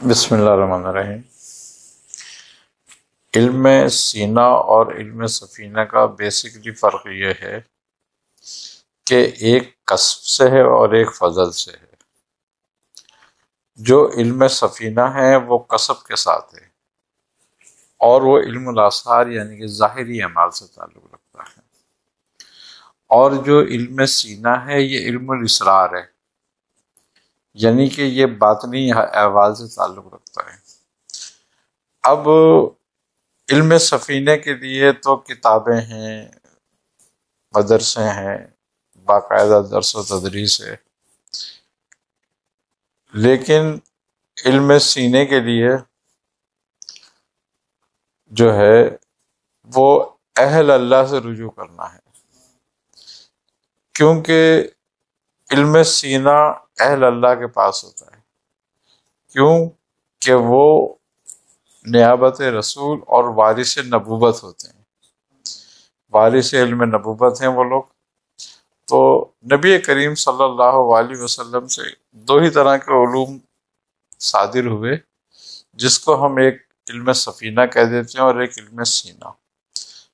بسم اللہ الرحمن الرحیم۔ علم سینا اور علم سفینہ کا بیسکلی فرق یہ ہے کہ ایک کسب سے ہے اور ایک فضل سے ہے۔ جو علم سفینہ ہے وہ کسب کے ساتھ ہے اور وہ علم الاثار یعنی کہ ظاہری اعمال سے تعلق رکھتا ہے، اور جو علم سینا ہے یہ علم الاسرار ہے، یعنی کہ یہ باطنی احوال سے تعلق رکھتا ہے۔ اب علم سفینے کے لیے تو کتابیں ہیں، مدرسے ہیں، باقاعدہ درس و تدریس ہے، لیکن علم سینے کے لیے جو ہے وہ اہل اللہ سے رجوع کرنا ہے، کیونکہ علم سینا اہل اللہ کے پاس ہوتا ہے، کیوں کہ وہ نیابت رسول اور وارث نبوت ہوتے ہیں، وارث علم نبوت ہیں وہ لوگ۔ تو نبی کریم صلی اللہ علیہ وسلم سے دو ہی طرح کے علوم صادر ہوئے، جس کو ہم ایک علم سفینہ کہہ دیتے ہیں اور ایک علم سینا۔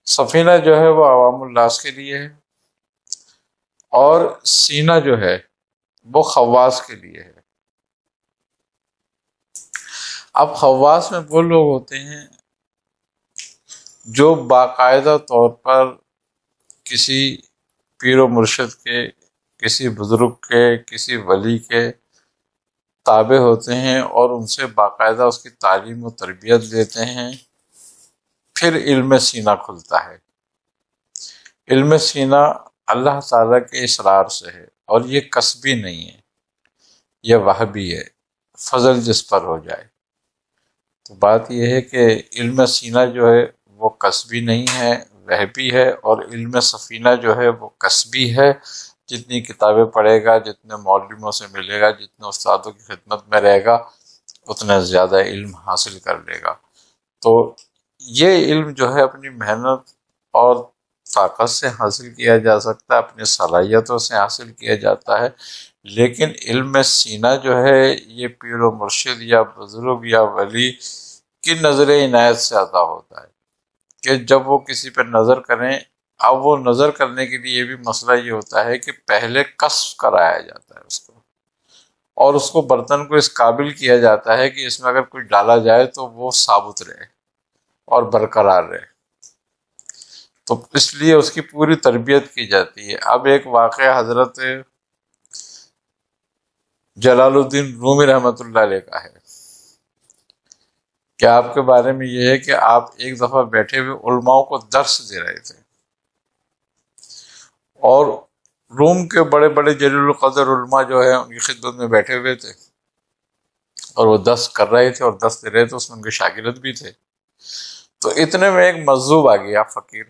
سفینہ جو ہے وہ عوام الناس کے لیے ہے، اور سینا جو ہے وہ خواص کے لیے ہے۔ اب خواص میں وہ لوگ ہوتے ہیں جو باقاعدہ طور پر کسی پیر و مرشد کے، کسی بزرگ کے، کسی ولی کے تابع ہوتے ہیں اور ان سے باقاعدہ اس کی تعلیم و تربیت لیتے ہیں، پھر علم سینہ کھلتا ہے۔ علم سینہ اللہ تعالیٰ کے اسرار سے ہے، اور یہ کسبی نہیں ہے، یہ وہبی ہے، فضل جس پر ہو جائے۔ تو بات یہ ہے کہ علم سینہ جو ہے وہ کسبی نہیں ہے، وہبی ہے، اور علم سفینہ جو ہے وہ کسبی ہے۔ جتنی کتابیں پڑھے گا، جتنے مولویوں سے ملے گا، جتنے استادوں کی خدمت میں رہے گا، اتنا زیادہ علم حاصل کر لے گا۔ تو یہ علم جو ہے اپنی محنت اور طاقت سے حاصل کیا جا سکتا ہے، اپنی صلاحیتوں سے حاصل کیا جاتا ہے، لیکن علم سینہ جو ہے یہ پیر و مرشد یا بزرگ یا ولی کی نظر عنایت سے عطا ہوتا ہے، کہ جب وہ کسی پہ نظر کریں، اب وہ نظر کرنے کے لیے بھی مسئلہ یہ ہوتا ہے کہ پہلے کشف کرایا جاتا ہے اس کو، اور اس کو برتن کو اس قابل کیا جاتا ہے کہ اس میں اگر کچھ ڈالا جائے تو وہ ثابت رہے اور برقرار رہے، تو اس لیے اس کی پوری تربیت کی جاتی ہے۔ اب ایک واقعہ حضرت جلال الدین رومی رحمۃ اللہ علیہ کا ہے کہ آپ کے بارے میں یہ ہے کہ آپ ایک دفعہ بیٹھے ہوئے علماء کو درس دے رہے تھے، اور روم کے بڑے بڑے جلیل القدر علماء جو ہیں ان کی خدمت میں بیٹھے ہوئے تھے، اور وہ درس کر رہے تھے اور درس دے رہے تھے، اس میں ان کے شاگرد بھی تھے۔ تو اتنے میں ایک مجذوب آ گیا فقیر،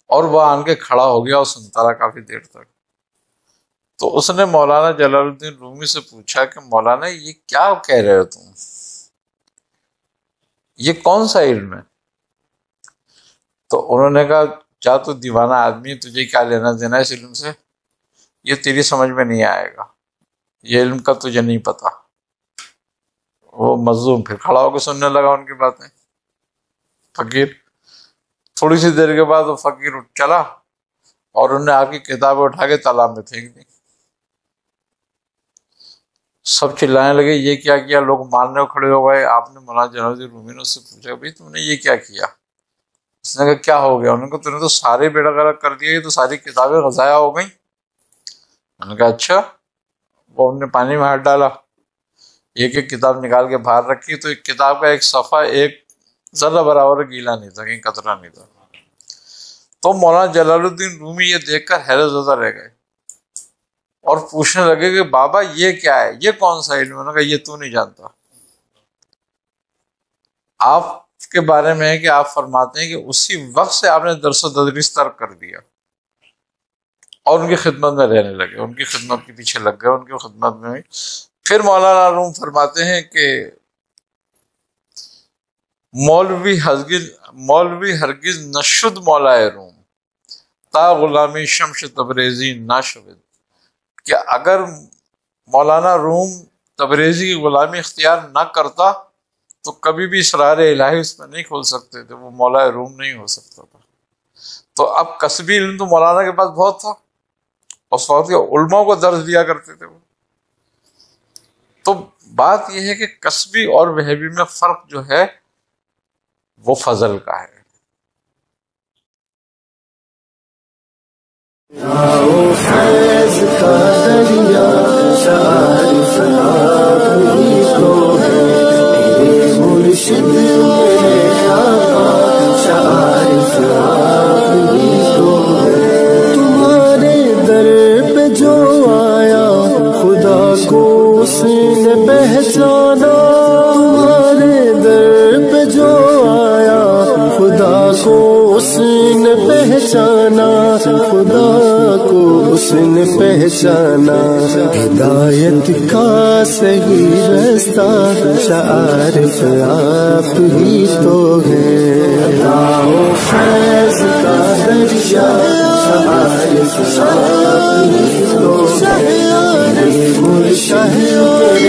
اور وہ آن کے کھڑا ہو گیا اور سنتا رہا کافی دیر تک۔ تو اس نے مولانا جلال الدین رومی سے پوچھا کہ مولانا یہ کیا کہہ رہے ہو تم، یہ کون سا علم ہے؟ تو انہوں نے کہا جا تو دیوانہ آدمی، تجھے کیا لینا دینا اس علم سے، یہ تیری سمجھ میں نہیں آئے گا، یہ علم کا تجھے نہیں پتا۔ وہ مظلوم پھر کھڑا ہو کے سننے لگا ان کی باتیں، فقیر۔ تھوڑی سی دیر کے بعد وہ فقیر اٹھ چلا، اور انہوں نے آپ کی کتابیں اٹھا کے تالاب میں پھینک دی۔ سب چلانے لگے یہ کیا کیا، لوگ مارنے کو کھڑے ہو گئے۔ آپ نے مولانا جلال الدین رومی نے اس سے پوچھا بھائی تم نے یہ کیا کیا؟ اس نے کہا کیا ہو گیا؟ انہوں نے کہا تم نے تو سارے بیڑا غرق کر دیا، یہ تو ساری کتابیں غضایا ہو گئیں۔ انہوں نے کہا اچھا۔ وہ ہم نے پانی میں ہاتھ ڈالا، ایک ایک کتاب نکال کے باہر رکھی، تو ایک کتاب کا ایک صفحہ ایک ذرہ برابر گیلا نہیں تھا، کہیں قطرہ نہیں تھا۔ تو مولانا جلال الدین رومی یہ دیکھ کر حیرت زدہ رہ گئے اور پوچھنے لگے کہ بابا یہ کیا ہے، یہ کون سا علم ہے؟ انہوں نے کہا یہ تو نہیں جانتا۔ آپ کے بارے میں ہے کہ آپ فرماتے ہیں کہ اسی وقت سے آپ نے درس و تدریس ترک کر دیا اور ان کی خدمت میں رہنے لگے، ان کی خدمت کے پیچھے لگ گئے، ان کی خدمت میں۔ پھر مولانا روم فرماتے ہیں کہ مولوی ہرگز نشد مولائے روم تا غلامی شمش تبریزی نہ شود، کہ اگر مولانا روم تبریزی کی غلامی اختیار نہ کرتا تو کبھی بھی اسرار الہی اس میں نہیں کھول سکتے تھے، وہ مولا روم نہیں ہو سکتا تھا۔ تو اب کسبی علم تو مولانا کے پاس بہت تھا، اس وقت کے علماء کو درس دیا کرتے تھے وہ۔ تو بات یہ ہے کہ کسبی اور وہبی میں فرق جو ہے وہ فضل کا ہے۔ فیض کا دریا شارف آپ ہی کو ہے، میرے مرشد میرے آقا شارف آپ ہی کو ہے۔ تمہارے در پہ جو آیا خدا کو اس نے پہچانا، تمہارے در پہ جو آیا خدا کو اس نے پہچانا، خدا کو اس نے پہچانا۔ ہدایت کا صحیح رستہ شعارف آپ ہی تو ہے، فیض کا دریا شعارف آپ ہی تو ہے، مرشد